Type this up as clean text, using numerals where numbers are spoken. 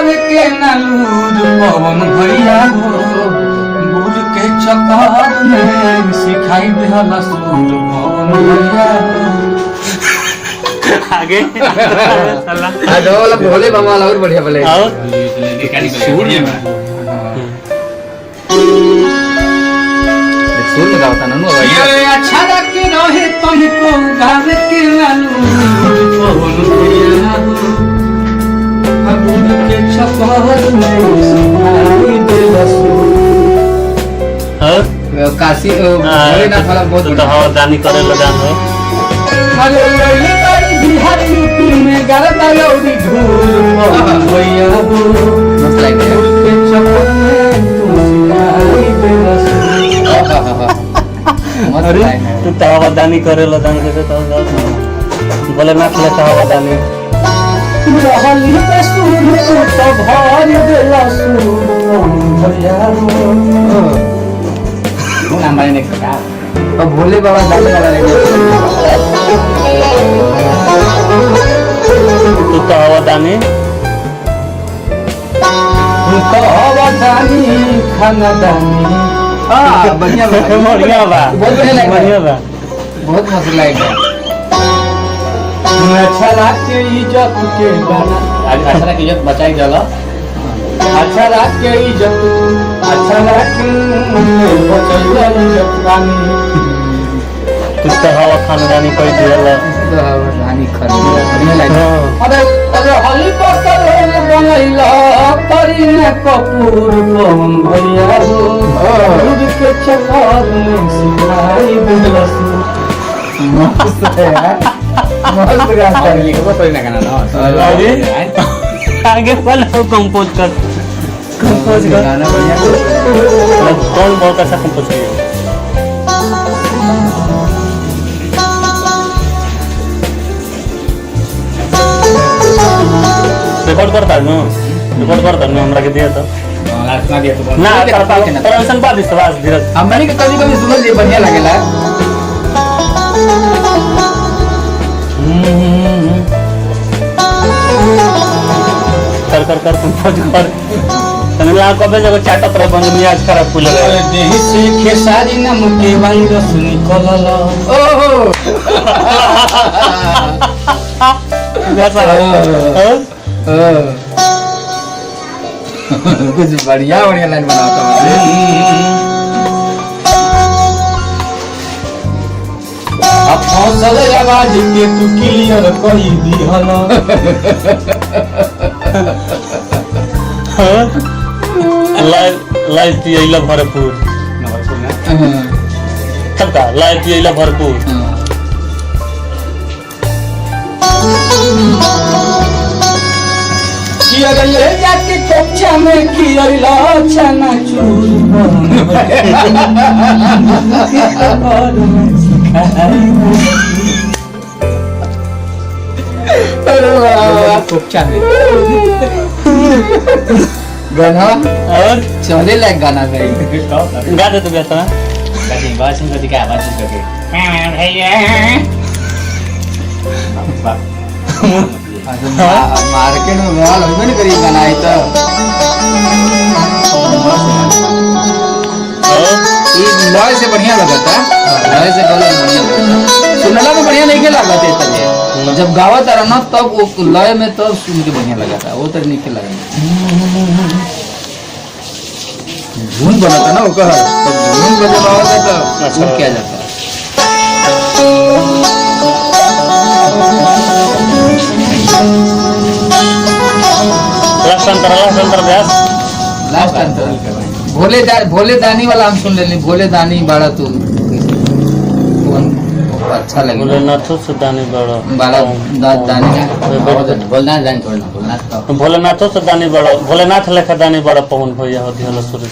गावे के नालूर पवन भैया हो गुड़ के चक्कर में सिखाई देहला सूर पवन भैया आगे वाला भोले बाबा वाला और बढ़िया बोले सुर में गाता ना ये अच्छा लगे रहे तुमको गावे के नालूर पवन भैया हो गुड़ के चक्कर में सिखाई देहला सूर काशी भोलेनाथ वाला बहुत तो हवा दानी करे लगान हो अरे लइले तारी बिहार यूपी में गरदा लौरी धूल पवन भैया हो मस्त लाइक है के चक्कर में तू सिखाई देहला सूर मस्त अरे लाइक है तू तो हवा दानी करे लगान के तो बोले ना ले तो हवा दानी रहली पे सूर तो भार देला सूर पवन भैया हो हमारे ने कहा और भोले बाबा दाने वाला नहीं तू तो हवा दानी तो हवा दानी खाना दानी हां बढ़िया बढ़िया बा बढ़िया बा बहुत मस्त लाइक है अच्छा लागे इज्जत के गाना अच्छा की इज्जत बचाई जाला अच्छा लागे इज्जत अच्छा लागे बचैया इज्जत गानी तू तो हवा खानदानी कोई दिया तो रानी खरी बढ़िया लाइक है अरे अरे हली पत्थर बनैला करीना कपूर पवन भैया हो दूध के चक्कर में सिखाई देला सूर मस्त है यार मस्त गाता है लिखो तो ना गाना ना अरे आगे वाला कंपोज कर गाना बढ़िया कौन बहुत अच्छा कंपोज किया रिकॉर्ड करता नो हमरा के दिया तो लास्ट में दिया तो ना परमिशन बाद इस बात धीरज हमने के कभी कभी सुन लिए बढ़िया लगेला कर कंपोज कर तने ला कबे जगह चाटा पर बंद मियाज खराब खुले अरे देहि से खेसारी नाम के वायरस निकलल ओहो वैसा कुछ बढ़िया बढ़िया लाइन बनाता हूँ अब फसल आवाज के तू क्लियर कही दिहल लाइव पियला भरपूर सबका लाइव पियला भरपूर कियर ले जाके कच्चा में कियला चना चूर गाना और चले लायक गाना गई गा दे तो बेटा वाशिंग को दिखा वाशिंग करके मार्केट में माल होबे नहीं करी गाना आई तो ये लॉय से बढ़िया लगता है लॉय से गला बढ़िया सुनला में बढ़िया नहीं के लगता है तब जब गावत रहा ना तब वो लॉय में तब सुन के बढ़िया लगता है वो तो नहीं के लगा धुन बनाता ना वो कह तो धुन को जब आवता तो वो क्या जाता है लास्ट अंतर व्यास लास्ट अंतर भोले दानी वाला हम सुन लेनी भोले दानी बाड़ा तू अच्छा लगे बोले नाथो से दानी बड़ा बाड़ा दानी बोलना जान छोड़ना बोलना भोलेनाथो से दानी बड़ा भोलेनाथ लेखा दानी बड़ा पवन भैया हो दिहल सूर्य